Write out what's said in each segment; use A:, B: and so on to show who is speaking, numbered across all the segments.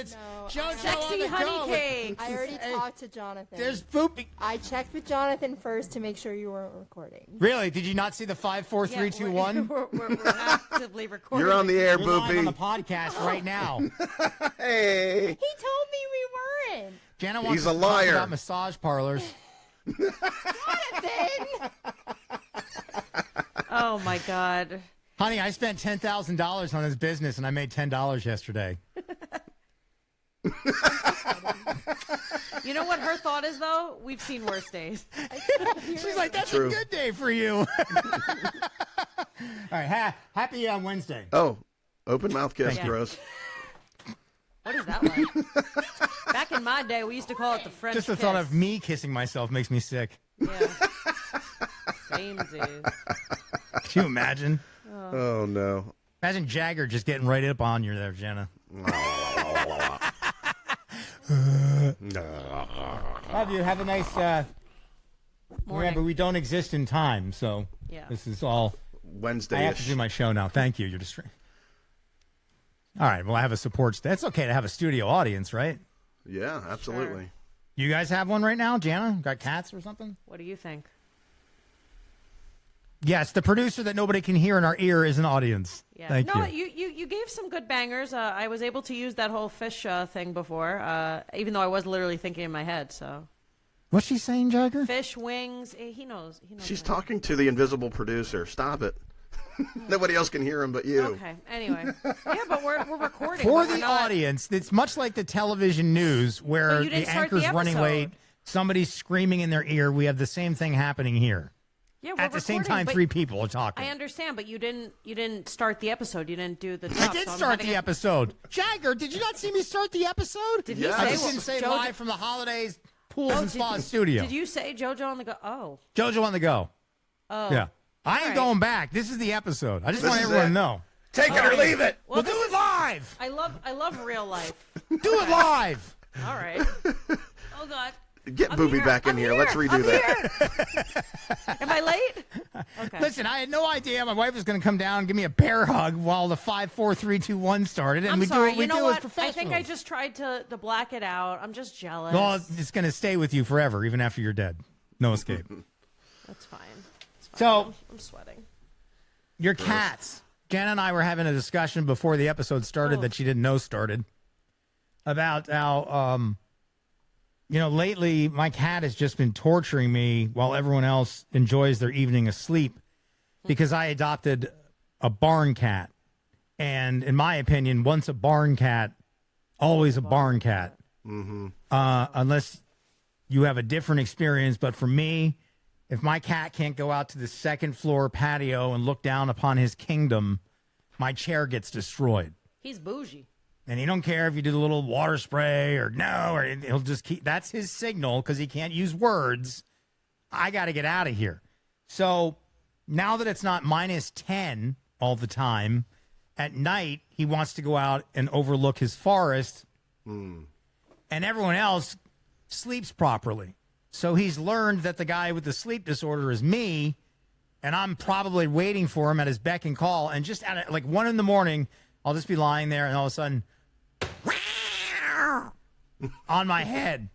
A: It's
B: No,
A: JoJo
C: Sexy
A: on the
C: honey
A: go.
C: cake.
B: I already talked to Jonathan.
A: There's pooping.
B: I checked with Jonathan first to make sure you weren't recording.
A: Really? Did you not see the 5, 4, 3, 2, 1?
C: We're actively recording.
D: You're on the air,
A: You're live on the
D: Boopy.
A: podcast right now.
D: Hey.
B: He told me we weren't.
A: Jenna wants
D: He's
A: to
D: a
A: talk
D: liar.
A: about massage parlors.
B: Jonathan!
C: Oh my God.
A: Honey, I spent $10,000 on this business and I made $10 yesterday.
C: You know what her thought is though? We've seen worse days.
A: She's like, that's
D: True.
A: a good day for you. All right, happy Wednesday.
D: Oh, open mouth kiss,
C: you.
D: gross.
C: What is that like? Back in my day, we used to call it the French
A: Just the
C: kiss.
A: thought of me kissing myself makes me sick.
C: Yeah. Samesies.
A: Can you imagine?
D: Oh, no.
A: Imagine Jagger just getting right up on you there, Jenna. Love you. Have a nice. Remember, we don't exist in time, so
C: Yeah.
A: this is all. I have to do
D: Wednesday-ish.
A: my show now. Thank you. You're just. All right. Well, I have a support. It's okay to have a studio audience, right?
D: Yeah, absolutely.
A: You guys have one right now, Jana? Got cats or something?
C: What do you think?
A: Yes, the producer that nobody can hear in our ear is an audience.
C: Yeah.
A: Thank
C: no,
A: you.
C: you gave some good bangers. I was able to use that whole fish thing before, even though I was literally thinking in my head. So
A: What's she saying, Jagger?
C: fish wings. He knows.
D: She's
C: what
D: talking to the invisible producer. Stop it. Nobody else can hear him but you.
C: Okay. Anyway. Yeah, but we're recording.
A: For
C: but we're
A: the
C: not-
A: audience, it's much like the television news where
C: But you
A: the
C: didn't start the
A: anchor's running
C: episode.
A: late, somebody's screaming in their ear. We have the same thing happening here.
C: Yeah, we're
A: At the same
C: recording,
A: time,
C: but
A: 3 people are talking.
C: I understand, but you didn't start the episode. You didn't do the.
A: I
C: drop,
A: did
C: so I'm
A: start
C: letting
A: the
C: it-
A: episode. Jagger, did you not see me start the episode?
C: Did
D: he
A: I
D: say
A: just
D: what-
A: didn't say
C: Jojo-
A: live from the holidays pools and spa studio.
C: Did you say JoJo on the go? Oh.
A: JoJo on the go.
C: Oh.
A: Yeah. I ain't
C: right.
A: going back. This is the episode. I just
D: This
A: want
D: is
A: everyone
D: it.
A: to know.
D: Take it or leave it.
A: We'll do it live.
C: I love real life.
A: Do it live.
C: All right. Oh God.
D: Get
C: I'm
D: Booby
C: here.
D: back in
C: I'm
D: here. Let's redo
C: I'm
D: that.
C: here. Am I late? Okay.
A: Listen, I had no idea my wife was going to come down and give me a bear hug while the 5, 4, 3, 2, 1 started, and
C: I'm
A: we
C: sorry.
A: do what we
C: You know
A: do as
C: what?
A: professionals.
C: I think I just tried to black it out. I'm just jealous.
A: Well, it's going to stay with you forever, even after you're dead. No escape.
C: That's fine. It's fine.
A: So-
C: I'm sweating.
A: Your cats. Jen and I were having a discussion before the episode started
C: Oh.
A: that she didn't know started about how, lately my cat has just been torturing me while everyone else enjoys their evening of sleep because I adopted a barn cat. And in my opinion, once a barn cat, always a barn cat. Unless you have a different experience. But for me, if my cat can't go out to the second floor patio and look down upon his kingdom, my chair gets destroyed.
C: He's bougie.
A: And he don't care if you do the little water spray or no, or he'll just keep. That's his signal because he can't use words. I got to get out of here. So now that it's not -10 all the time, at night he wants to go out and overlook his forest, and everyone else sleeps properly. So he's learned that the guy with the sleep disorder is me, and I'm probably waiting for him at his beck and call. And just at like 1 a.m, I'll just be lying there, and all of a sudden, on my head.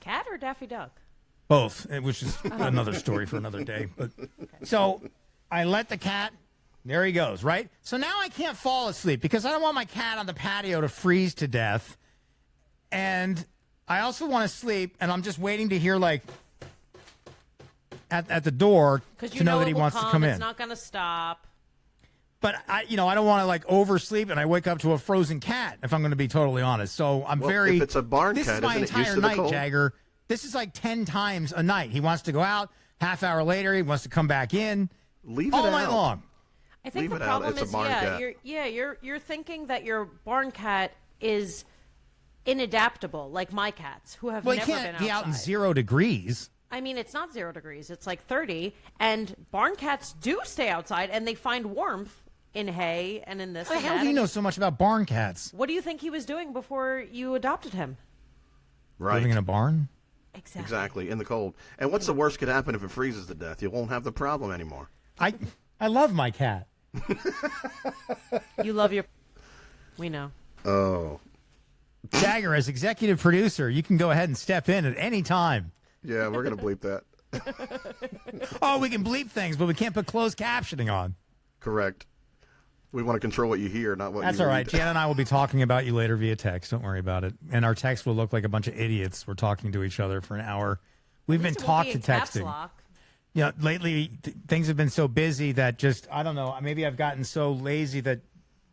C: Cat or Daffy Duck?
A: Both, which is another story for another day. But so I let the cat. There he goes, right? So now I can't fall asleep because I don't want my cat on the patio to freeze to death. And I also want to sleep, and I'm just waiting to hear, like, at the door
C: Because
A: to know that he wants to come
C: It's
A: in.
C: not going to stop.
A: But I don't want to like oversleep and I wake up to a frozen cat. If I'm going to be totally honest, so I'm
D: Well,
A: very.
D: if it's a barn
A: this
D: cat,
A: is my
D: isn't it used
A: entire
D: to the
A: night,
D: cold?
A: Jagger. This is like 10 times a night. He wants to go out. Half hour later, he wants to come back in.
D: Leave
A: all
D: it
A: night
D: out.
A: long.
C: I think
D: Leave
C: the
D: it out.
C: problem
D: It's a
C: is,
D: barn cat.
C: you're thinking that your barn cat is inadaptable, like my cats, who have
A: Well, he
C: never
A: can't
C: been outside.
A: be out in 0 degrees.
C: I mean, it's not 0 degrees; it's like 30. And barn cats do stay outside, and they find warmth in hay and in this.
A: How the
C: and
A: hell
C: that.
A: do you know so much about barn cats?
C: What do you think he was doing before you adopted him?
D: Right.
A: Living in a barn?
D: Exactly, in the cold. And what's the worst could happen if it freezes to death? You won't have the problem anymore.
A: I love my cat.
C: You love your. We know.
D: Oh.
A: Jagger, as executive producer, you can go ahead and step in at any time.
D: Yeah, we're going to bleep that.
A: Oh, we can bleep things, but we can't put closed captioning on.
D: Correct. We want to control what you hear, not what
A: That's
D: you
A: all
D: read.
A: right. Jan and I will be talking about you later via text. Don't worry about it. And our text will look like a bunch of idiots. We're talking to each other for an hour. We've been
C: At least it won't
A: talk
C: be
A: to
C: in caps
A: texting.
C: lock.
A: You know, lately things have been so busy that just, I don't know, maybe I've gotten so lazy that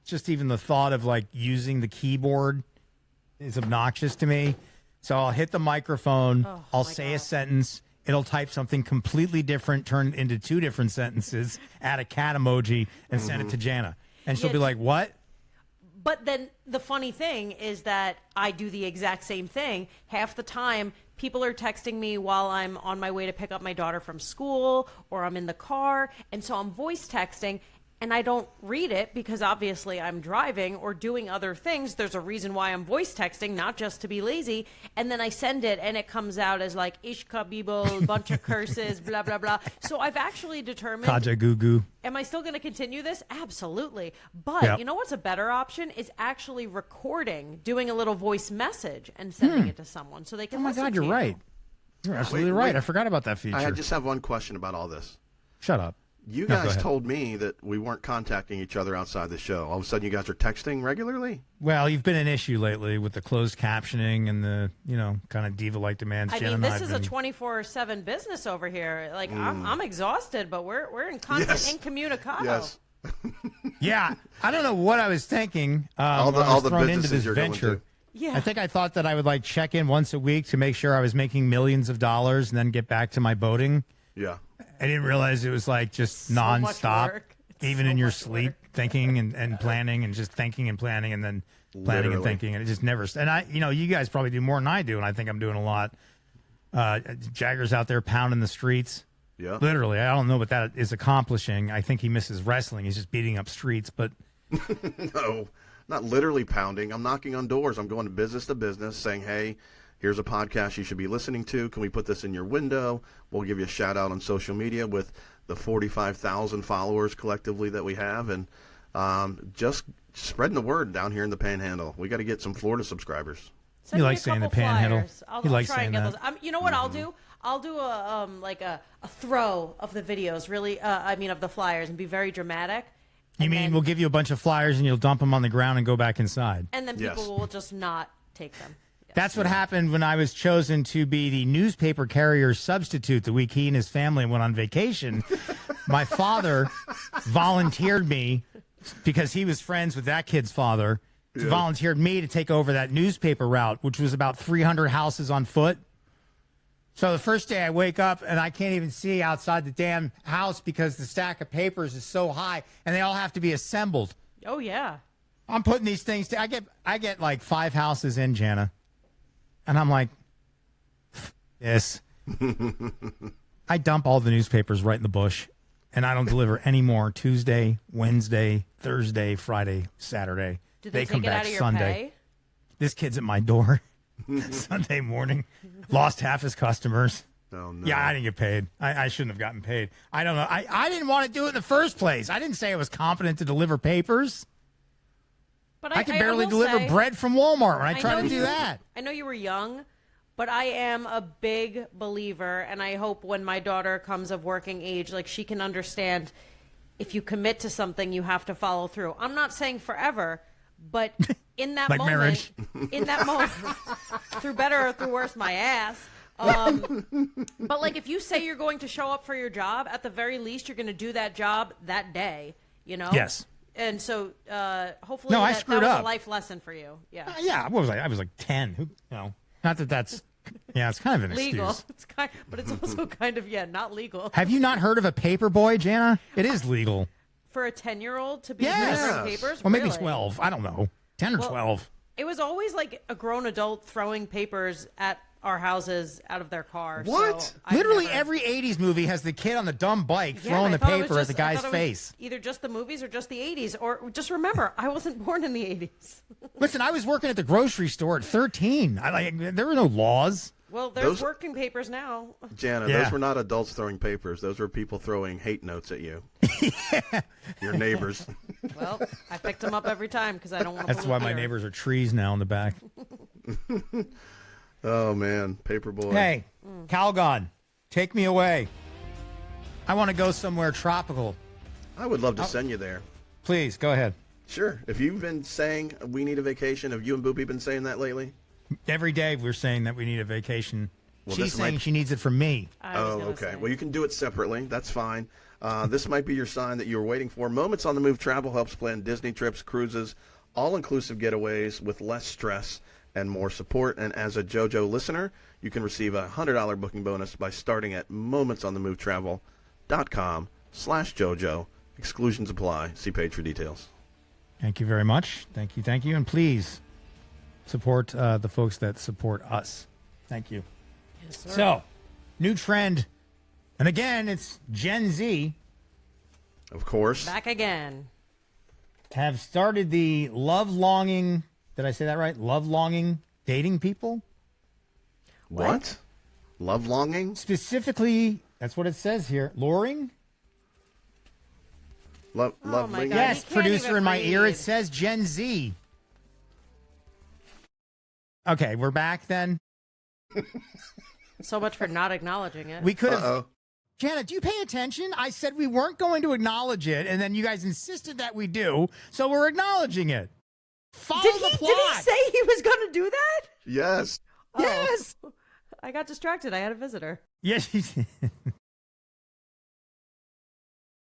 A: just even the thought of like using the keyboard is obnoxious to me. So I'll hit the microphone, I'll
C: my
A: say a
C: God.
A: sentence, it'll type something completely different, turn it into two different sentences, add a cat emoji, and send it to Jana. And she'll
C: Yeah,
A: be like, what?
C: But then the funny thing is that I do the exact same thing. Half the time, people are texting me while I'm on my way to pick up my daughter from school or I'm in the car. And so I'm voice texting and I don't read it because obviously I'm driving or doing other things. There's a reason why I'm voice texting, not just to be lazy. And then I send it and it comes out as like ish kabibel, bunch of curses, blah, blah, blah. So I've actually determined.
A: Kaja goo goo.
C: Am I still going to continue this? Absolutely. But
A: Yep.
C: you know what's a better option is actually recording, doing a little voice message and sending it to someone so they can
A: Oh my
C: listen
A: God,
C: to
A: you're
C: you.
A: right. You're absolutely right. I forgot about that feature.
D: I just have one question about all this.
A: Shut up.
D: You
A: No, go
D: guys
A: ahead.
D: told me that we weren't contacting each other outside the show. All of a sudden, you guys are texting regularly?
A: Well, you've been an issue lately with the closed captioning and the, kind of diva-like demands.
C: I
A: Jen
C: mean,
A: and
C: this
A: I've
C: is a
A: been-
C: 24/7 business over here. Like I'm exhausted, but we're in constant
D: Yes.
C: incommunicado.
D: Yes.
A: Yeah, I don't know what I was thinking.
D: All
A: when I
D: all
A: was
D: the
A: thrown into
D: businesses
A: this
D: you're going
A: venture.
D: to.
C: Yeah.
A: I think I thought that I would like check in once a week to make sure I was making millions of dollars and then get back to my boating.
D: Yeah.
A: I didn't realize it was like just
C: much
A: nonstop,
C: work. It's
A: even
C: so
A: in your
C: much
A: sleep,
C: work.
A: thinking and planning and just thinking and planning and then planning and
D: Literally.
A: thinking. And it just never. And I, you guys probably do more than I do. And I think I'm doing a lot. Jagger's out there pounding the streets.
D: Yeah.
A: Literally, I don't know what that is accomplishing. I think he misses wrestling. He's just beating up streets. But
D: No, not literally pounding. I'm knocking on doors. I'm going to business saying, hey, here's a podcast you should be listening to. Can we put this in your window? We'll give you a shout out on social media with the 45,000 followers collectively that we have. And just spreading the word down here in the Panhandle. We got to get some Florida subscribers.
C: Send
A: You
C: me
A: like
C: a
A: saying the
C: couple
A: Panhandle.
C: flyers. I'll
A: He likes
C: try and
A: saying
C: get
A: that.
C: those. You know what I'll do? I'll do a throw of the videos. Really, of the flyers, and be very dramatic.
A: you
C: And
A: mean
C: then-
A: we'll give you a bunch of flyers and you'll dump them on the ground and go back inside?
C: and then
D: Yes.
C: people will just not take them. Yes.
A: That's what happened when I was chosen to be the newspaper carrier substitute the week he and his family went on vacation. My father volunteered me because he was friends with that kid's father. Volunteered me to take over that newspaper route, which was about 300 houses on foot. So the first day I wake up and I can't even see outside the damn house because the stack of papers is so high and they all have to be assembled.
C: Oh yeah.
A: I'm putting these things. I get like 5 houses in, Jana, and I'm like, yes. I dump all the newspapers right in the bush, and I don't deliver any more Tuesday, Wednesday, Thursday, Friday, Saturday.
C: Did they
A: come
C: take it
A: back
C: out of your
A: Sunday.
C: pay?
A: This kid's at my door Sunday morning. Lost half his customers.
D: Oh, no.
A: Yeah, I didn't get paid. I shouldn't have gotten paid. I don't know. I didn't want to do it in the first place. I didn't say I was competent to deliver papers.
C: But
A: I can barely
C: will
A: deliver
C: say,
A: bread from Walmart when I try
C: know
A: to do
C: you-
A: that.
C: I know you were young, but I am a big believer, and I hope when my daughter comes of working age, like she can understand if you commit to something, you have to follow through. I'm not saying forever, but in that
A: Like
C: moment,
A: marriage.
C: in that moment, through better or through worse, my ass. But like, if you say you're going to show up for your job, at the very least, you're going to do that job that day. You know.
A: Yes.
C: And so, hopefully,
A: No, I
C: that
A: screwed
C: was
A: up.
C: a life lesson for you. Yeah.
A: Yeah, what was I? I was like 10. Not that that's, yeah, it's kind of an
C: Legal.
A: excuse.
C: It's kind, but it's also kind of not legal
A: Have you not heard of a paper boy, Jana? It is legal.
C: for a 10-year-old to be
A: Yes.
C: delivering papers.
A: Well, maybe
C: Really?
A: 12. I don't know. 10 or
C: Well,
A: 12.
C: It was always like a grown adult throwing papers at our houses out of their car.
D: What?
C: So I've
A: Literally
C: never-
A: every 80s movie has the kid on the dumb bike
C: Yeah,
A: throwing
C: I
A: the
C: thought it was
A: paper at
C: just-
A: the
C: I
A: guy's
C: thought it was
A: face.
C: Either just the movies or just the 80s. Or just remember, I wasn't born in the 80s.
A: Listen, I was working at the grocery store at 13. There were no laws.
C: Well, there's
D: Those-
C: working papers now.
D: Jana,
A: Yeah.
D: those were not adults throwing papers. Those were people throwing hate notes at you. Your neighbors.
C: Well, I picked them up every time because I don't want to.
A: That's why my neighbors are trees now in the back.
D: Oh man, Paperboy.
A: Hey, Calgon, take me away. I want to go somewhere tropical.
D: I would love to send you there.
A: Please, go ahead.
D: Sure. If you've been saying we need a vacation, have you and Boopy been saying that lately?
A: Every day we're saying that we need a vacation.
D: Well,
A: She's
D: this
A: saying
D: might-
A: she needs it from me.
C: I was
D: Oh,
C: gonna
D: okay.
C: say.
D: Well, you can do it separately. That's fine. This might be your sign that you were waiting for. Moments on the Move Travel helps plan Disney trips, cruises, all-inclusive getaways with less stress and more support. And as a JoJo listener, you can receive a $100 booking bonus by starting at momentsonthemovetravel.com/JoJo. Exclusions apply. See page for details.
A: Thank you very much. Thank you. Thank you. And please support the folks that support us. Thank you.
C: Yes, sir.
A: So, new trend. And again, it's Gen Z
D: Of course.
C: Back again.
A: have started the love longing. Did I say that right? Love longing dating people.
D: What? Love longing?
A: Specifically, that's what it says here. Luring?
D: Love
C: Oh my
D: linging?
C: God.
A: Yes,
C: you can't
A: producer
C: even
A: in my ear. It
C: read.
A: says Gen Z. Okay, we're back then.
C: So much for not acknowledging it.
A: We could have.
D: Uh-oh.
A: Janet, do you pay attention? I said we weren't going to acknowledge it, and then you guys insisted that we do, so we're acknowledging it. Follow
C: did
A: the
C: he
A: plot.
C: say he was going to do that?
D: Yes.
A: Yes.
C: Oh. I got distracted. I had a visitor.
A: Yes, you did.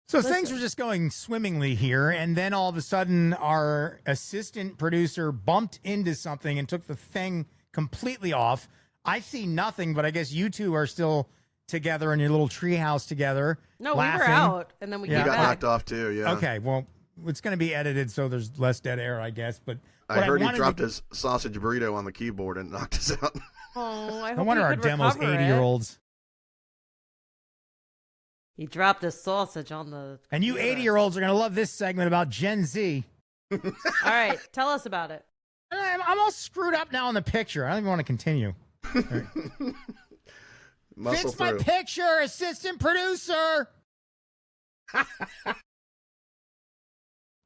A: So things
C: Listen.
A: were just going swimmingly here, and then all of a sudden, our assistant producer bumped into something and took the thing completely off. I see nothing, but I guess you two are still together in your little treehouse together.
C: No,
A: laughing.
C: we were out, and then we
A: Yeah.
D: You
C: came
D: got
C: back.
D: knocked off too, yeah.
A: Okay, well, it's going to be edited, so there's less dead air, I guess. But
D: I
A: what
D: heard he
A: wanted
D: dropped
A: to-
D: his sausage burrito on the keyboard and knocked us out.
C: Oh, I
A: No
C: hope
A: wonder
C: you
A: our
C: could
A: demo's
C: recover it.
A: 80-year-olds.
C: He dropped his sausage on the.
A: And you 80-year-olds are going to love this segment about Gen Z.
C: All right, tell us about it.
A: I'm all screwed up now in the picture. I don't even want to continue.
D: Muscle
A: Fix my
D: through.
A: picture, assistant producer.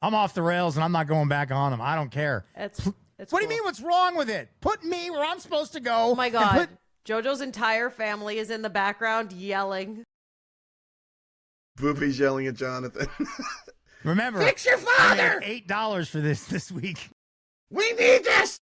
A: I'm off the rails and I'm not going back on them. I don't care.
C: It's
A: What do you mean? What's wrong with it? Put me where I'm supposed to go.
C: Oh my
A: and
C: God.
A: put-
C: JoJo's entire family is in the background yelling.
D: Boopy's yelling at Jonathan.
A: Remember,
D: Fix your
A: I
D: father!
A: made $8 for this week.
D: We need this!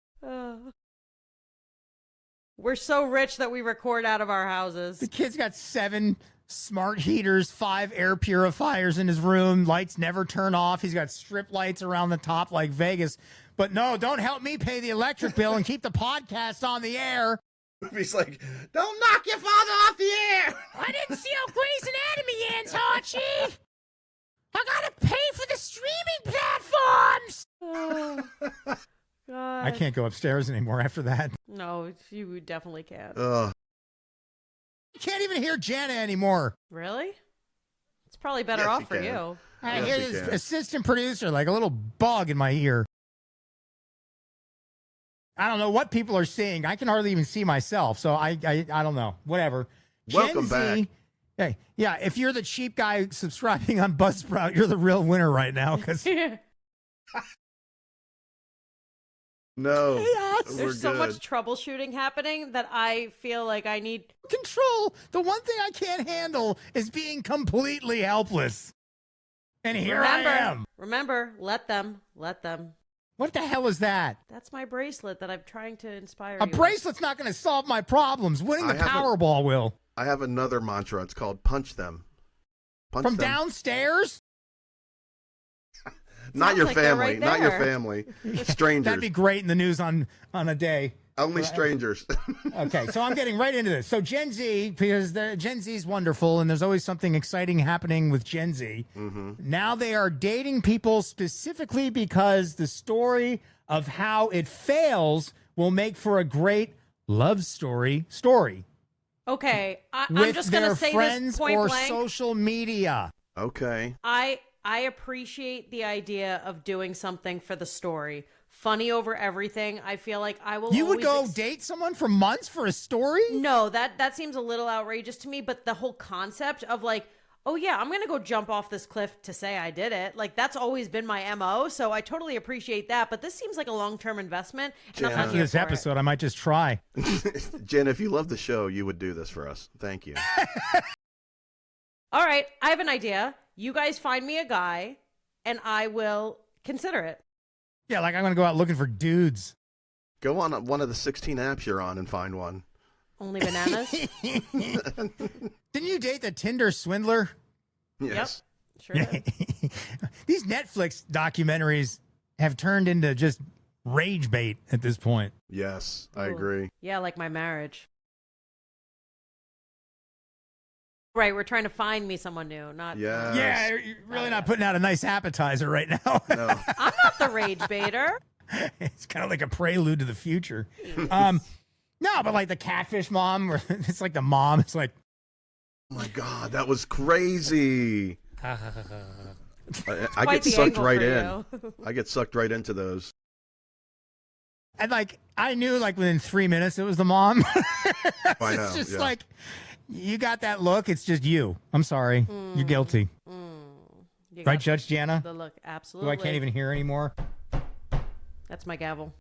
C: We're so rich that we record out of our houses.
A: The kid's got 7 smart heaters, 5 air purifiers in his room. Lights never turn off. He's got strip lights around the top like Vegas. But no, don't help me pay the electric bill and keep the podcast on the air.
D: Boopy's like, don't knock your father off the air!
A: I didn't see how Grey's Anatomy ends, Archie. I gotta pay for the streaming platforms.
C: Oh, God.
A: I can't go upstairs anymore after that.
C: No, you definitely can't.
D: Ugh.
A: I can't even hear Jana anymore.
C: Really? It's probably better
D: Yes,
C: off
D: you
C: for
D: can.
C: you.
A: I
D: Yes,
A: hear
D: you
A: this
D: can.
A: assistant producer like a little bug in my ear. I don't know what people are seeing. I can hardly even see myself, so I don't know. Whatever.
D: Welcome back.
A: Hey, yeah, if you're the cheap guy subscribing on Buzzsprout, you're the real winner right now because
D: No.
A: Chaos.
D: We're
C: There's so
D: good.
C: much troubleshooting happening that I feel like I need.
A: control. The one thing I can't handle is being completely helpless. And here I am.
C: Remember, let them.
A: What the hell is that?
C: That's my bracelet that I'm trying to inspire
A: A
C: you with.
A: bracelet's not going to solve my problems. Winning the
D: I haven't-
A: Powerball will.
D: I have another mantra. It's called punch them. Punch
A: From
D: them.
A: downstairs?
D: Not
C: Sounds
D: your
C: like they're
D: family.
C: right
D: Not your
C: there.
D: family. Strangers.
A: That'd be great in the news on a day.
D: Only strangers.
A: Okay, so I'm getting right into this. So Gen Z, because the Gen Z is wonderful, and there's always something exciting happening with Gen Z. Now they are dating people specifically because the story of how it fails will make for a great love story.
C: Okay, I'm
A: With
C: just gonna
A: their
C: say
A: friends
C: this point
A: or
C: blank.
A: social media.
D: Okay.
C: I appreciate the idea of doing something for the story. Funny over everything. I feel like I will.
A: You would
C: always
A: go date someone for months for a story?
C: No, that seems a little outrageous to me. But the whole concept of like, oh yeah, I'm gonna go jump off this cliff to say I did it. Like that's always been my MO, so I totally appreciate that. But this seems like a long-term investment. And I'm not
A: After
C: here
A: this
C: for it.
A: episode, I might just try.
D: Jen, if you love the show, you would do this for us. Thank you.
C: All right, I have an idea. You guys find me a guy, and I will consider it.
A: Yeah, like I'm going to go out looking for dudes.
D: Go on one of the 16 apps you're on and find one.
C: Only bananas.
A: Didn't you date the Tinder swindler?
D: Yes.
C: Sure did.
A: These Netflix documentaries have turned into just rage bait at this point.
D: Yes, I
C: Ooh.
D: agree.
C: Yeah, like my marriage. Right, we're trying to find me someone new, not.
D: Yes.
A: Yeah, you're really not putting out a nice appetizer right now.
D: No.
C: I'm not the rage baiter.
A: It's kind of like a prelude to the future. No, but like the catfish mom, where it's like the mom. It's like,
D: Oh my God, that was crazy. I
C: Quite
D: get
C: the
D: sucked
C: angle
D: right
C: for
D: in.
C: you.
D: I get sucked right into those.
A: and like I knew like within 3 minutes it was the mom.
D: I know.
A: It's just
D: yeah.
A: like you got that look. It's just you. I'm sorry, you're guilty,
C: You
A: right,
C: got
A: Judge Jana?
C: the look,
A: Who
C: absolutely.
A: I can't even hear anymore.
C: That's my gavel.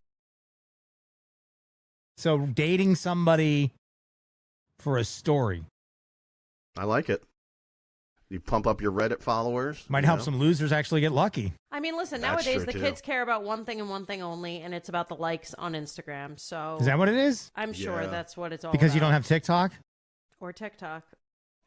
A: So dating somebody for a story
D: I like it. You pump up your Reddit followers.
A: might
D: you
A: help
D: know?
A: some losers actually get lucky.
C: I mean, listen,
D: That's
C: nowadays
D: true,
C: the
D: too.
C: kids care about one thing and one thing only, and it's about the likes on Instagram. So
A: Is that what it is?
C: I'm sure
D: Yeah.
C: that's what it's all
A: Because you
C: about.
A: don't have TikTok?
C: Or TikTok.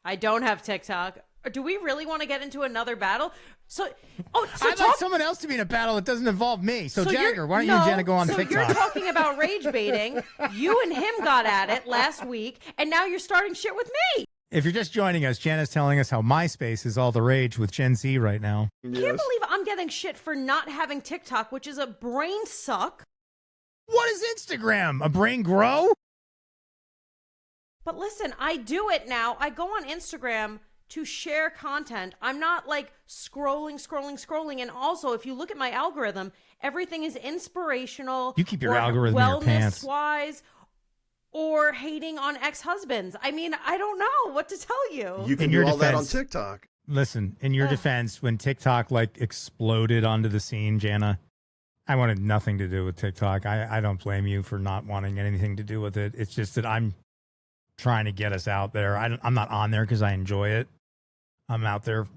C: I don't have TikTok. Do we really want to get into another battle? So
A: I'd like someone else to be in a battle that doesn't involve me. So,
C: you're-
A: Jagger, why don't you and Jenna go on
C: so
A: TikTok?
C: you're talking about rage baiting. You and him got at it last week, and now you're starting shit with me.
A: If you're just joining us, Jenna's telling us how MySpace is all the rage with Gen Z right now.
C: Can't believe I'm getting shit for not having TikTok, which is a brain suck.
A: What is Instagram? A brain grow?
C: But listen, I do it now. I go on Instagram to share content. I'm not like scrolling. And also, if you look at my algorithm, everything is inspirational.
A: You keep your
C: or
A: algorithm in your pants.
C: wellness-wise, or hating on ex-husbands. I mean, I don't know what to tell you.
D: You can
A: In
D: do
A: your
D: all that on
A: defense-
D: TikTok.
A: Listen, in your defense, when TikTok like exploded onto the scene, Jana, I wanted nothing to do with TikTok. I don't blame you for not wanting anything to do with it. It's just that I'm trying to get us out there. I'm not on there because I enjoy it. I'm out there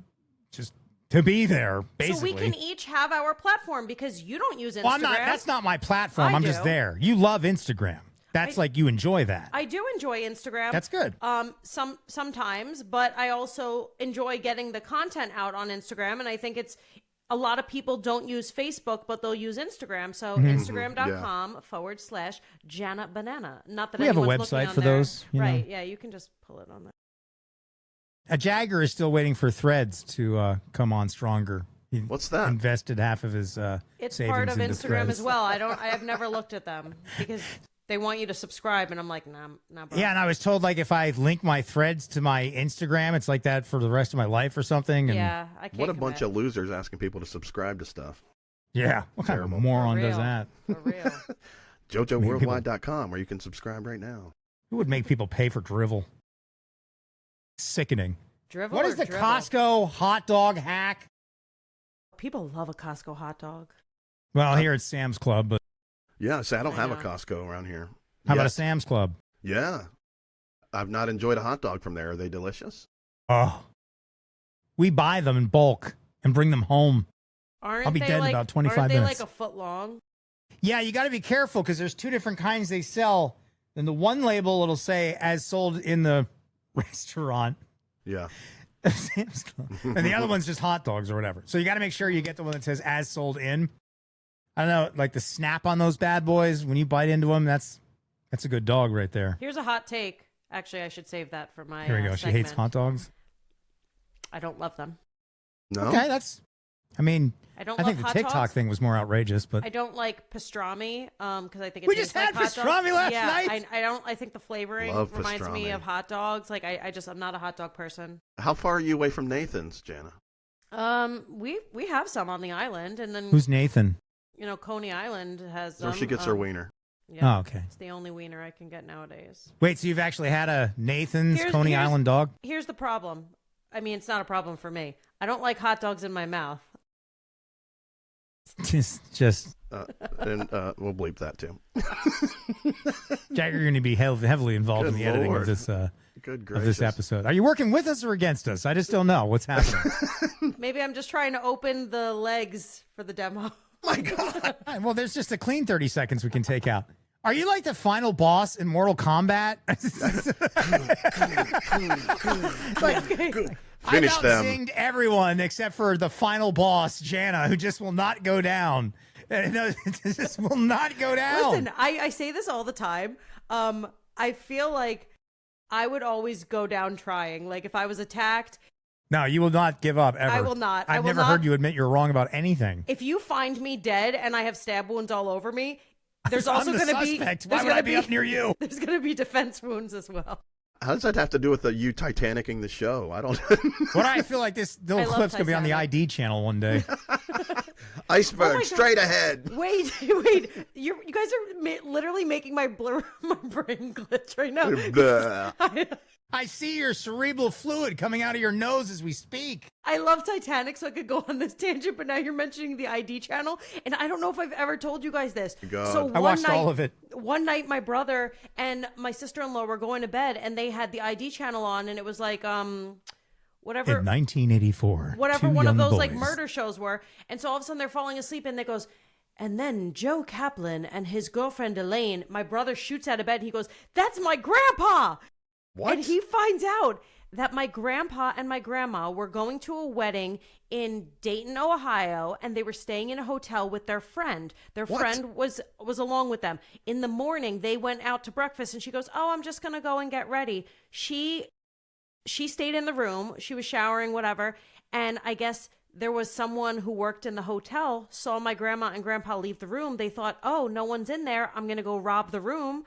A: just to be there, basically.
C: So we can each have our platform because you don't use Instagram.
A: Well, that's not my platform.
C: I
A: I'm just
C: do.
A: there. You love Instagram. That's like you enjoy that.
C: I do enjoy Instagram.
A: That's good.
C: Sometimes, but I also enjoy getting the content out on Instagram, and I think it's a lot of people don't use Facebook, but they'll use Instagram. So
A: Mm-hmm.
C: Instagram.com/Jana Banana. Not that
A: We have a
C: anyone's
A: website
C: looking on
A: for
C: there.
A: those, you know.
C: right? Yeah, you can just pull it on there.
A: A Jagger is still waiting for Threads to come on stronger. He
D: What's that?
A: invested half of his
C: It's
A: savings
C: part of
A: into
C: Instagram
A: Threads.
C: as well. I have never looked at them because they want you to subscribe, and I'm like, nah, bro.
A: Yeah, and I was told like if I link my Threads to my Instagram, it's like that for the rest of my life or something. And
C: Yeah, I can't.
D: What a bunch
C: commit.
D: of losers asking people to subscribe to stuff.
A: yeah, what kind
D: Terrible.
A: of moron
C: For
A: does
C: real.
A: that?
C: For real.
D: JoJoWorldwide.com, where you can subscribe right now.
A: Who would make people pay for drivel? Sickening.
C: Drivel
A: What
C: or
A: is the
C: dribble?
A: Costco hot dog hack?
C: People love a Costco hot dog.
A: Well, here it's Sam's Club, but
D: Yeah, see, I don't have a
C: know.
D: Costco around here.
A: how about a
D: Yes.
A: Sam's Club?
D: Yeah. I've not enjoyed a hot dog from there. Are they delicious?
A: Oh, we buy them in bulk and bring them home.
C: Aren't
A: I'll be
C: they
A: dead in
C: like,
A: about 25
C: aren't they
A: minutes.
C: like a foot long?
A: Yeah, you got to be careful because there's two different kinds they sell. And the one label it'll say as sold in the restaurant.
D: Yeah.
A: Sam's Club. And the other one's just hot dogs or whatever. So you got to make sure you get the one that says as sold in. I don't know, like the snap on those bad boys when you bite into them. That's a good dog right there.
C: Here's a hot take. Actually, I should save that for my
A: Here we go. She hates
C: segment.
A: hot dogs.
C: I don't love them.
D: No?
A: Okay, that's. I mean,
C: I don't
A: I
C: love
A: think the
C: hot
A: TikTok
C: dogs.
A: thing was more outrageous, but
C: I don't like pastrami because I think it
A: We
C: tastes
A: just had
C: like hot dogs.
A: pastrami last
C: yeah,
A: night.
C: I don't. I think the flavoring
D: Love
C: reminds me
D: pastrami.
C: of hot dogs. Like I'm not a hot dog person.
D: How far are you away from Nathan's, Jana?
C: We have some on the island, and then
A: who's Nathan?
C: Coney Island has
D: Where
C: them.
D: she gets her wiener.
C: Yeah,
A: Oh, okay.
C: it's the only wiener I can get nowadays.
A: Wait, so you've actually had a Nathan's
C: Here's-
A: Coney
C: here's-
A: Island dog?
C: Here's the problem. I mean, it's not a problem for me. I don't like hot dogs in my mouth.
A: Just
D: And we'll bleep that too.
A: Jack, you're going to be heavily involved in
D: Good
A: the editing
D: Lord.
A: of
D: Good
A: this
D: gracious.
A: episode. Are you working with us or against us? I just don't know what's happening.
C: Maybe I'm just trying to open the legs for the demo.
D: My God.
A: All right, well, there's just a clean 30 seconds we can take out. Are you like the final boss in Mortal Kombat?
D: Finish
A: I've
D: them.
A: outsinged everyone except for the final boss, Jana, who just will not go down. No, just will not go down.
C: Listen, I say this all the time. I feel like I would always go down trying. Like if I was attacked,
A: No, you will not give up ever.
C: I will not. I
A: I've
C: will
A: never
C: not.
A: heard you admit you're wrong about anything.
C: if you find me dead and I have stab wounds all over me, there's
A: I'm
C: also
A: the
C: going to be
A: suspect.
C: there's
A: Why would
C: gonna
A: I be up near you?
C: There's going to be defense wounds as well.
D: How does that have to do with you Titanicing the show? I don't.
A: What I feel like this
C: I
A: little
C: love
A: clip's gonna be on the
C: Titanic.
A: ID channel one day.
D: Iceberg
C: Oh my God.
D: straight ahead.
C: Wait, you guys are literally making my brain glitch right now.
D: Bleh.
A: I see your cerebral fluid coming out of your nose as we speak.
C: I love Titanic, so I could go on this tangent, but now you're mentioning the ID channel, and I don't know if I've ever told you guys this.
D: God.
C: So
A: I watched
C: night,
A: all of it.
C: One night, my brother and my sister-in-law were going to bed, and they had the ID channel on, and it was like, whatever.
A: In 1984,
C: whatever
A: two
C: one of
A: young
C: those like
A: boys.
C: murder shows were. And so all of a sudden they're falling asleep and it goes, and then Joe Kaplan and his girlfriend Elaine, my brother shoots out of bed and he goes, "That's my grandpa."
D: What?
C: And he finds out that my grandpa and my grandma were going to a wedding in Dayton, Ohio, and they were staying in a hotel with their friend. Their
D: What?
C: friend was along with them. In the morning, they went out to breakfast and she goes, "Oh, I'm just going to go and get ready." She stayed in the room. She was showering, whatever. And I guess there was someone who worked in the hotel, saw my grandma and grandpa leave the room. They thought, "Oh, no one's in there. I'm going to go rob the room."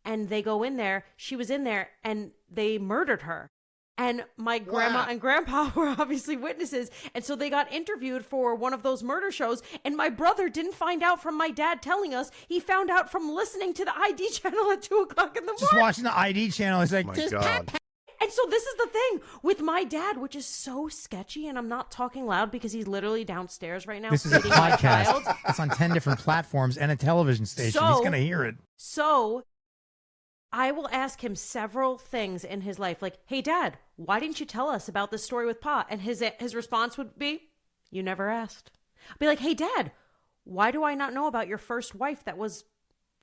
C: And they go in there. She was in there and they murdered her. And my grandma
D: Wow.
C: and grandpa were obviously witnesses. And so they got interviewed for one of those murder shows. And my brother didn't find out from my dad telling us. He found out from listening to the ID channel at 2:00 in the
A: Just
C: morning.
A: watching the ID channel. He's like,
D: My
A: "Just
D: God.
C: And so this is the thing with my dad, which is so sketchy, and I'm not talking loud because he's literally downstairs right now.
A: This is a
C: feeding my child.
A: podcast. It's on 10 different platforms and a television station.
C: So-
A: He's going to hear it.
C: So I will ask him several things in his life, like, "Hey, Dad, why didn't you tell us about this story with Pa?" And his response would be, "You never asked." I'd be like, "Hey, Dad, why do I not know about your first wife that was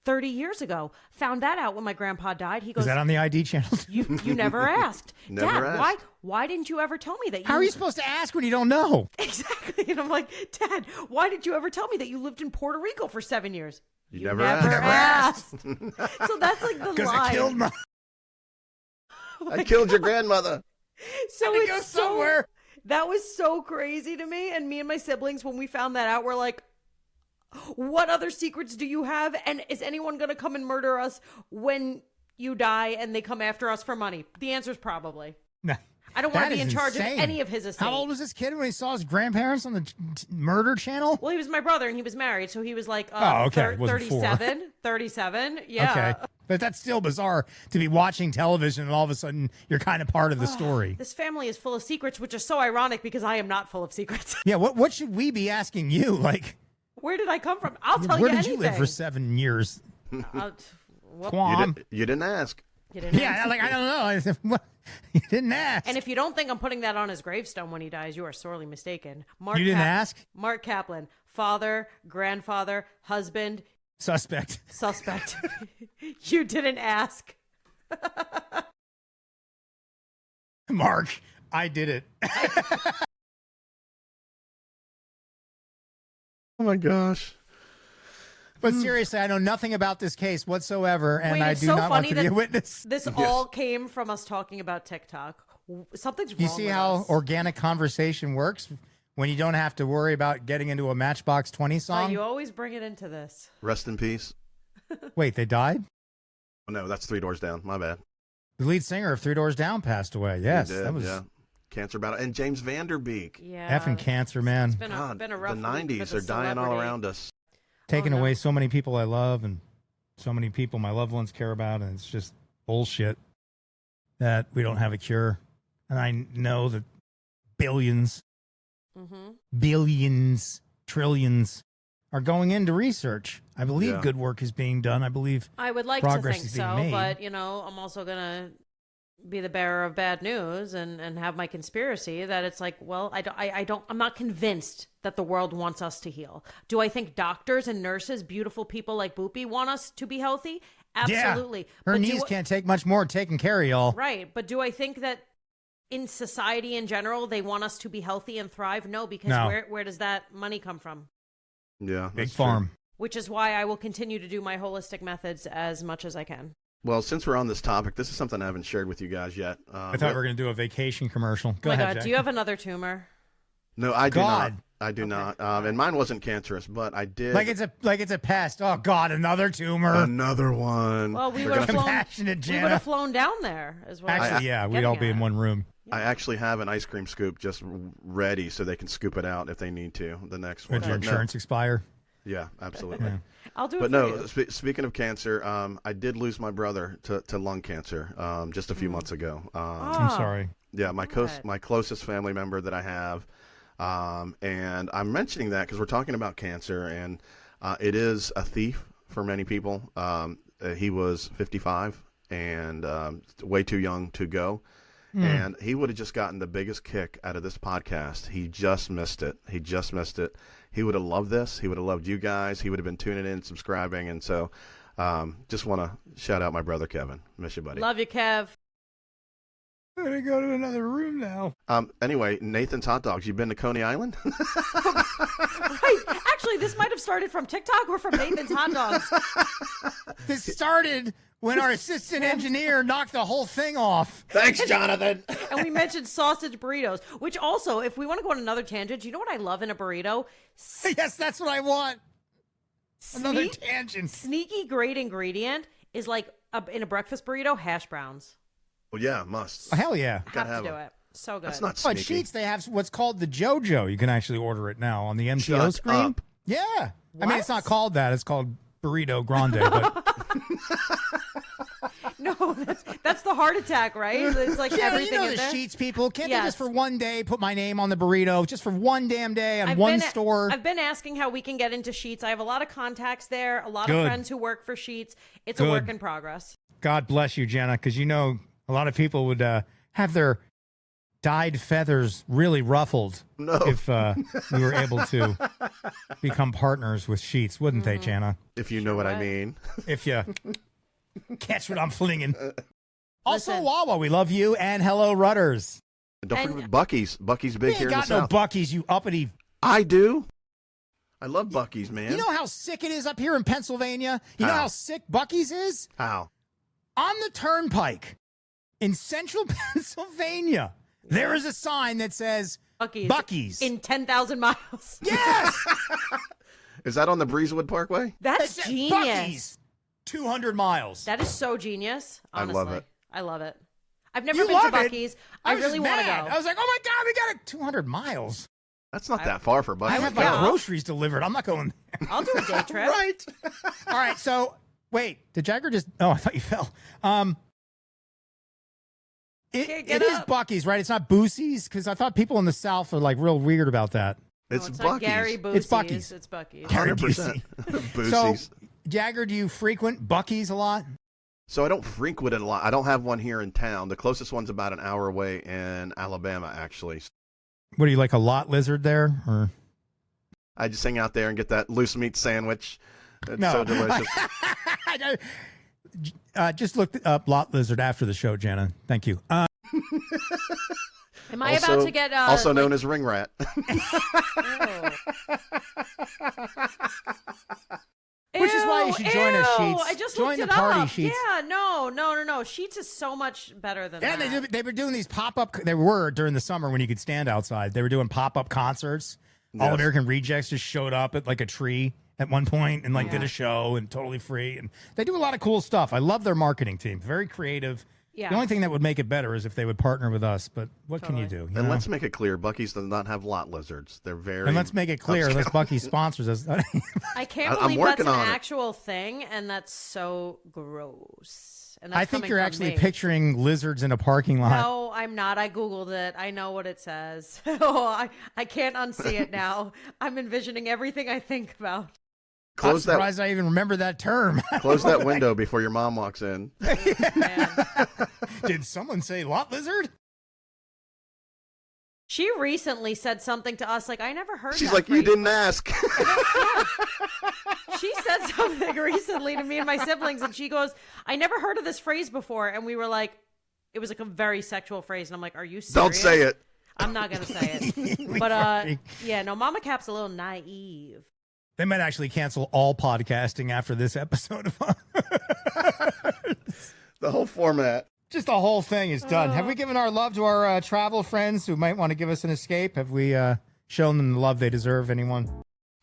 C: 30 years ago? Found that out when my grandpa died." He goes,
A: Is that on the ID channel?
C: you never asked.
D: Never
C: Dad,
D: asked.
C: why didn't you ever tell me that you
A: How are you supposed to ask when you don't know?
C: Exactly. And I'm like, "Dad, why did you ever tell me that you lived in Puerto Rico for 7 years?"
D: You never asked.
C: So that's like the
A: Because
C: lie.
A: I killed my.
D: I killed your grandmother.
C: So
A: to
C: it's
A: go
C: so,
A: somewhere.
C: that was so crazy to me. And me and my siblings, when we found that out, we're like, "What other secrets do you have? And is anyone going to come and murder us when you die and they come after us for money?" The answer is probably.
A: Nah,
C: I don't want
A: that
C: to be
A: is
C: in charge
A: insane.
C: of any of his estate.
A: How old was this kid when he saw his grandparents on the murder channel?
C: Well, he was my brother and he was married. So he was like
A: Oh, okay. It wasn't four.
C: 37. Yeah.
A: Okay. But that's still bizarre to be watching television and all of a sudden you're kind of part of the story.
C: This family is full of secrets, which is so ironic because I am not full of secrets.
A: Yeah, what should we be asking you? Like,
C: Where did I come from? I'll tell
A: where
C: you
A: did
C: anything.
A: you live for 7 years?
C: Well,
A: Guam.
D: You didn't ask.
C: you didn't
A: Yeah, like, I don't know. I said, what? You didn't ask.
C: And if you don't think I'm putting that on his gravestone when he dies, you are sorely mistaken. Mark
A: You didn't ask?
C: Mark Kaplan, father, grandfather, husband,
A: Suspect.
C: suspect. You didn't ask.
A: Mark, I did it.
D: Oh my gosh.
A: But seriously, I know nothing about this case whatsoever, and
C: Wait,
A: I
C: it's
A: do
C: so
A: not want
C: funny
A: to be
C: that
A: a witness.
C: This all came from us talking about TikTok. Something's wrong
A: You see
C: with
A: how
C: us.
A: organic conversation works when you don't have to worry about getting into a Matchbox 20
C: Why
A: song?
C: you always bring it into this.
D: Rest in peace.
A: Wait, they died?
D: Oh, no, that's Three Doors Down. My bad.
A: The lead singer of Three Doors Down passed away. Yes,
D: He did,
A: that was
D: yeah. Cancer battle. And James Vanderbeek.
C: Yeah.
A: effing cancer, man.
C: It's been a,
D: God,
C: been a rough
D: the
C: week
D: 90s
C: for
D: are
C: the
D: dying all
C: celebrity.
D: around us.
A: Taking
C: Oh, no.
A: away so many people I love and so many people my loved ones care about, and it's just bullshit that we don't have a cure. And I know that billions, billions, trillions are going into research. I believe
D: Yeah.
A: good work is being done. I believe
C: I would like
A: progress
C: to think
A: is being
C: so,
A: made.
C: but I'm also gonna be the bearer of bad news and have my conspiracy that it's like, well, I'm not convinced that the world wants us to heal. Do I think doctors and nurses, beautiful people like Boopy, want us to be healthy? Absolutely.
A: Yeah. Her
C: But
A: knees can't take much more taking care of y'all.
C: Right, but do I think that in society in general they want us to be healthy and thrive? No, because
A: No.
C: where does that money come from?
D: Yeah,
A: Big
D: that's true.
A: farm.
C: Which is why I will continue to do my holistic methods as much as I can.
D: Well, since we're on this topic, this is something I haven't shared with you guys yet.
A: I thought we were going to do a vacation commercial. Go
C: Oh my
A: ahead,
C: God,
A: Jack.
C: do you have another tumor?
D: No, I do
A: God.
D: not. I do not. And mine wasn't cancerous, but I did.
A: like it's a pest. Oh God, another tumor.
D: Another one.
C: Well, we
D: We're
C: would have
D: gonna-
C: flown.
A: Compassionate
C: We
A: Jana.
C: would have flown down there as well.
A: Actually, yeah, we'd all be in one room.
D: I actually have an ice cream scoop just ready so they can scoop it out if they need to. The next one.
A: Would your
D: But no.
A: insurance expire?
D: Yeah, absolutely.
A: Yeah.
C: I'll do it.
D: But
C: for
D: no,
C: you.
D: speaking of cancer, I did lose my brother to lung cancer just a few months ago.
A: I'm sorry.
D: Yeah, my
C: Good.
D: my closest family member that I have, and I'm mentioning that because we're talking about cancer, and it is a thief for many people. He was 55 and way too young to go, and he would have just gotten the biggest kick out of this podcast. He just missed it. He just missed it. He would have loved this. He would have loved you guys. He would have been tuning in, subscribing, and so just want to shout out my brother Kevin. Miss you, buddy.
C: Love you, Kev.
A: I'm gonna go to another room now.
D: Anyway, Nathan's Hot Dogs. You been to Coney Island?
C: Right. Actually, this might have started from TikTok or from Nathan's Hot Dogs.
A: This started when our assistant engineer knocked the whole thing off.
D: Thanks, Jonathan.
C: And we mentioned sausage burritos, which also, if we want to go on another tangent, you know what I love in a burrito?
A: Yes, that's what I want. Another
C: Sneak-
A: tangent.
C: Sneaky great ingredient is like in a breakfast burrito, hash browns.
D: Well, yeah, must.
A: Oh, hell yeah.
C: Have
D: have
C: to do
D: them.
C: it. So good.
D: That's not
A: Oh, at
D: sneaky.
A: Sheets, they have what's called the JoJo. You can actually order it now on the MTO
D: Shut
A: screen.
D: up.
A: Yeah. I mean,
C: What?
A: it's not called that. It's called Burrito Grande. But
C: No, that's the heart attack, right? It's like
A: yeah,
C: everything
A: you know
C: in
A: the
C: there.
A: Sheets people. Can't they
C: Yes.
A: just for one day put my name on the burrito? Just for one damn day on
C: I've
A: one
C: been,
A: store?
C: I've been asking how we can get into Sheets. I have a lot of contacts there, a lot
A: Good.
C: of friends who work for Sheets. It's a
A: Good.
C: work in progress.
A: God bless you, Jenna, because you know a lot of people would have their dyed feathers really ruffled
D: No.
A: if we were able to become partners with Sheets, wouldn't they, Jana?
D: If you know what I
C: would.
D: mean.
A: If you catch what I'm flinging. Also,
C: Listen.
A: Wawa, we love you, and hello, Rudders.
D: And don't
C: And-
D: forget Bucky's. Bucky's
A: We
D: big
A: ain't
D: here in the
A: got no
D: South.
A: Bucky's, you uppity.
D: I do. I love Bucky's, man.
A: You know how sick it is up here in Pennsylvania? You know
D: How?
A: how sick Bucky's is?
D: How?
A: On the turnpike in central Pennsylvania, there is a sign that says Bucky's.
C: in 10,000 miles.
A: Yes!
D: Is that on the Breezewood Parkway?
C: That's
A: It's
C: genius.
A: Bucky's. 200 miles.
C: That is so genius.
D: I
C: Honestly.
D: love it.
C: I love it. I've never
A: You
C: been to
A: love it?
C: Bucky's. I
A: was
C: really
A: just
C: want to
A: mad.
C: go.
A: I was like, oh my God, we got it 200 miles.
D: That's not that far for
A: I
D: Bucky's.
A: have my
C: Yeah.
A: groceries delivered. I'm not going there.
C: I'll do a day trip.
D: Right.
A: All right, so wait, did Jagger just? Oh, I thought you fell.
C: Get
A: It is
C: up.
A: Bucky's, right? It's not Boosie's because I thought people in the South are like real weird about that.
D: It's
C: No, it's
D: Bucky's.
C: not Gary Busey's.
A: It's Buc-ee's.
C: It's Bucky's.
A: Gary
D: 100%.
A: So,
D: Boosie's.
A: Jagger, do you frequent Bucky's a lot?
D: So I don't frequent it a lot. I don't have one here in town. The closest one's about an hour away in Alabama, actually.
A: What do you like, a lot lizard there, or
D: I just hang out there and get that loose meat sandwich. It's
A: no?
D: so delicious.
A: Just look up lot lizard after the show, Jana. Thank you.
C: Am I about to get
D: also known as ring rat.
A: Which is why you should join us,
C: Ew,
A: Sheets.
C: I just
A: Join
C: looked
A: the
C: it
A: party,
C: up.
A: Sheets.
C: Yeah, no. Sheets is so much better than
A: Yeah,
C: that.
A: they were doing these pop-up. They were during the summer when you could stand outside. They were doing pop-up concerts. All
D: Yes.
A: American Rejects just showed up at like a tree at one point and like did a show and totally free. And they do a lot of cool stuff. I love their marketing team. Very creative.
C: Yeah.
A: The only thing that would make it better is if they would partner with us. But what can you do? You
D: And
A: know?
D: let's make it clear, Bucky's does not have lot lizards. They're very.
A: And let's make it clear,
D: upscale.
A: unless Bucky sponsors us.
C: I can't
D: I'm
C: believe that's
D: working
C: an
D: on it.
C: actual thing, and that's so gross. And that's
A: I think
C: coming
A: you're
C: from
A: actually
C: me.
A: picturing lizards in a parking lot.
C: No, I'm not. I Googled it. I know what it says. Oh, I can't unsee it now. I'm envisioning everything I think about.
A: I'm
D: Close that.
A: surprised I even remember that term.
D: Close that window before your mom walks in.
C: Man.
A: Did someone say lot lizard?
C: She recently said something to us like, I never heard
D: She's
C: that
D: like, you
C: phrase
D: didn't ask.
C: She said something recently to me and my siblings, and she goes, I never heard of this phrase before. And we were like, it was like a very sexual phrase. And I'm like, are you serious?
D: Don't say it.
C: I'm not going to say it. But yeah, no, Mama Cap's a little naive.
A: They might actually cancel all podcasting after this episode of
D: The whole format.
A: Just the whole thing is done. Have we given our love to our travel friends who might want to give us an escape? Have we shown them the love they deserve, anyone?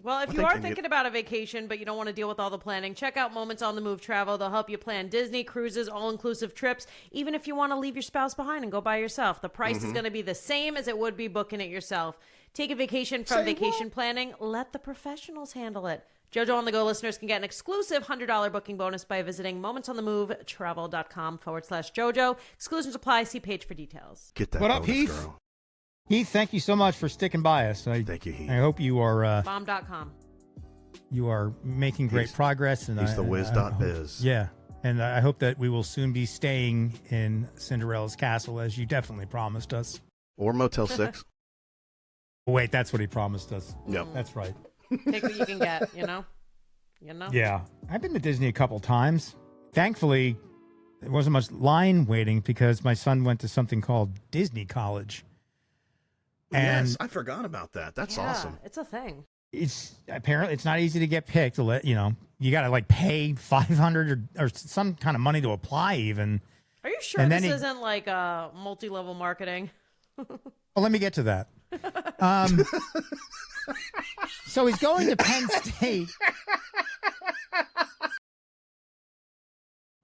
C: Well, if
D: I
C: you
D: think
C: are
D: they need-
C: thinking about a vacation, but you don't want to deal with all the planning, check out Moments on the Move Travel. They'll help you plan Disney, cruises, all-inclusive trips, even if you want to leave your spouse behind and go by yourself. The price is going to be the same as it would be booking it yourself. Take a vacation from vacation planning. Let the professionals handle it. JoJo on the Go listeners can get an exclusive $100 booking bonus by visiting momentsonthemovetravel.com/JoJo. Exclusions apply. See page for details.
D: Get that
A: What up,
D: bonus,
A: Heath?
D: girl.
A: Heath, thank you so much for sticking by us.
D: Thank you, Heath.
A: I hope you are
C: Bomb.com.
A: making great progress. And
D: He's the
A: I
D: whiz.biz.
A: Yeah, and I hope that we will soon be staying in Cinderella's castle, as you definitely promised us.
D: Or Motel 6.
A: Wait, that's what he promised us.
D: Yep.
A: That's right.
C: Take what you can get, you know?
A: Yeah, I've been to Disney a couple times. Thankfully, there wasn't much line waiting because my son went to something called Disney College. And
D: Yes, I forgot about that. That's
C: Yeah,
D: awesome.
C: It's a thing.
A: it's apparently it's not easy to get picked. You got to like pay $500 or some kind of money to apply even.
C: Are you sure
A: And
C: this
A: then he-
C: isn't like multi-level marketing?
A: Well, let me get to that. So he's going to Penn State.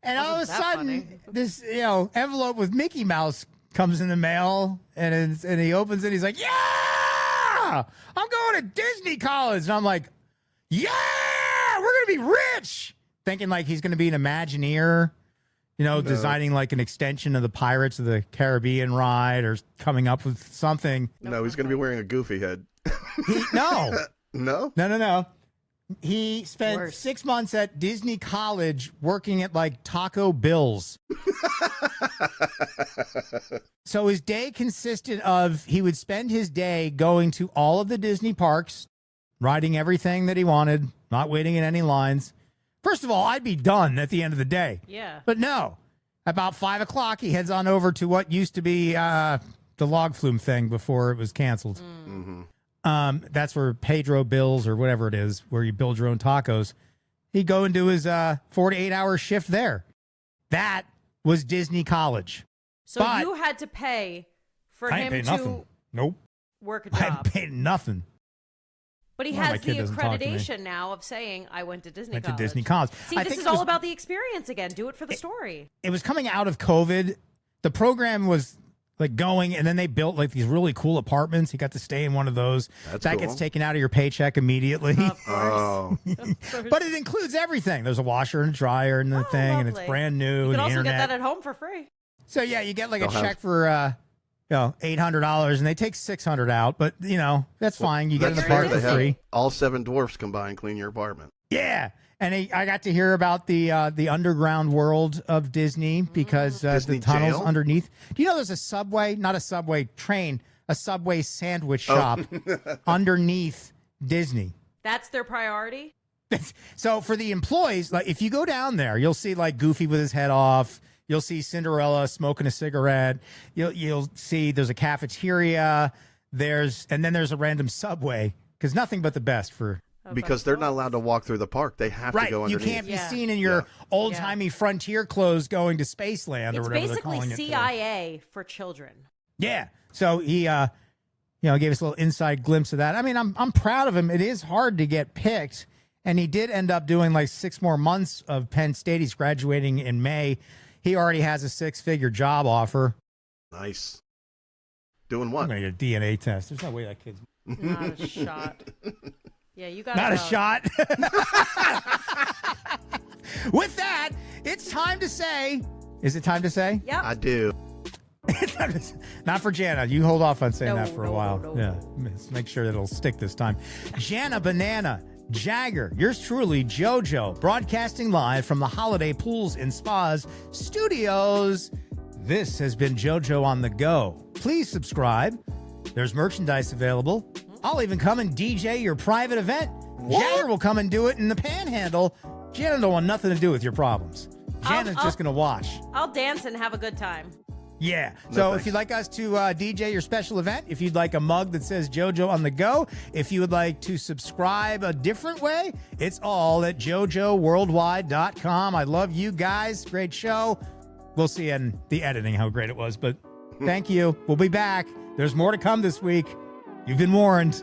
A: And all of a
C: Wasn't that
A: sudden,
C: funny?
A: this envelope with Mickey Mouse comes in the mail, and he opens it. He's like, "Yeah, I'm going to Disney College," and I'm like, "Yeah, we're gonna be rich." Thinking like he's gonna be an Imagineer, designing like an extension of the Pirates of the Caribbean ride, or coming up with something.
D: No, he's going to be wearing a goofy head.
A: No.
D: No?
A: No. He spent
C: Worse.
A: 6 months at Disney College working at like Taco Bill's. So his day consisted of he would spend his day going to all of the Disney parks, riding everything that he wanted, not waiting in any lines. First of all, I'd be done at the end of the day.
C: Yeah.
A: But no, about 5 o'clock, he heads on over to what used to be the log flume thing before it was canceled. That's where Pedro Bills or whatever it is, where you build your own tacos. He'd go and do his 4 to 8 hour shift there. That was Disney College.
C: So
A: But-
C: you had to pay for
A: I ain't
C: him
A: paid
C: to
A: nothing. Nope.
C: work a
A: I haven't
C: job.
A: paid nothing.
C: But he
A: Well, my
C: has
A: kid
C: the
A: doesn't talk to me.
C: accreditation now of saying, I went to Disney
A: Went
C: College.
A: to Disney College.
C: See,
A: I
C: this
A: think
C: is
A: it was-
C: all about the experience again. Do it for the story.
A: It was coming out of COVID. The program was like going, and then they built like these really cool apartments. He got to stay in one of those.
D: That's
A: that
D: cool.
A: gets taken out of your paycheck immediately.
C: Of course.
D: Oh.
A: But it includes everything. There's a washer and dryer and the
C: Oh,
A: thing, and it's
C: lovely.
A: brand new.
C: You
A: and
C: can
A: the
C: also
A: internet.
C: get that at home for free.
A: So yeah, you get like a
D: They'll have-
A: check for $800, and they take $600 out. But that's fine. You get in the
D: That's
A: park
D: fair.
A: for
D: They have
A: free.
D: all 7 dwarfs combined clean your apartment.
A: Yeah, and I got to hear about the underground world of Disney because
D: Disney
A: the tunnels
D: jail?
A: underneath. Do you know there's a subway, not a subway train, a subway sandwich
D: Oh.
A: shop underneath Disney?
C: That's their priority.
A: So for the employees, like if you go down there, you'll see like Goofy with his head off. You'll see Cinderella smoking a cigarette. You'll see there's a cafeteria. And then there's a random subway because nothing but the best for.
D: Because they're not allowed to walk through the park. They have to
A: Right,
D: go
A: you
D: underneath.
A: can't be
C: Yeah.
A: seen in your old-timey frontier clothes going to Spaceland or
C: It's
A: whatever they're
C: basically
A: calling it. today.
C: CIA for children.
A: Yeah. So he, gave us a little inside glimpse of that. I mean, I'm proud of him. It is hard to get picked, and he did end up doing like 6 more months of Penn State. He's graduating in May. He already has a 6-figure job offer.
D: Nice. Doing
A: I'm
D: what?
A: going to get a DNA test. There's no way that kid's
C: Not a shot. Yeah, you got
A: not a shot. With that, it's time to say Is it time to say?
C: Yep.
D: I do.
A: Not for Jana. You hold off on saying
C: No,
A: that for a
C: no,
A: while.
C: no.
A: Yeah, let's make sure that it'll stick this time. Jana Banana, Jagger, yours truly, JoJo, broadcasting live from the Holiday Pools and Spas Studios. This has been JoJo on the Go. Please subscribe. There's merchandise available. I'll even come and DJ your private event. Jagger will come and do it in the Panhandle. Jana don't want nothing to do with your problems. Jana's just going to watch.
C: I'll dance and have a good time.
A: Yeah.
D: No,
A: So
D: thanks.
A: if you'd like us to DJ your special event, if you'd like a mug that says JoJo on the Go, if you would like to subscribe a different way, it's all at JoJoWorldwide.com. I love you guys. Great show. We'll see in the editing how great it was, but thank you. We'll be back. There's more to come this week. You've been warned.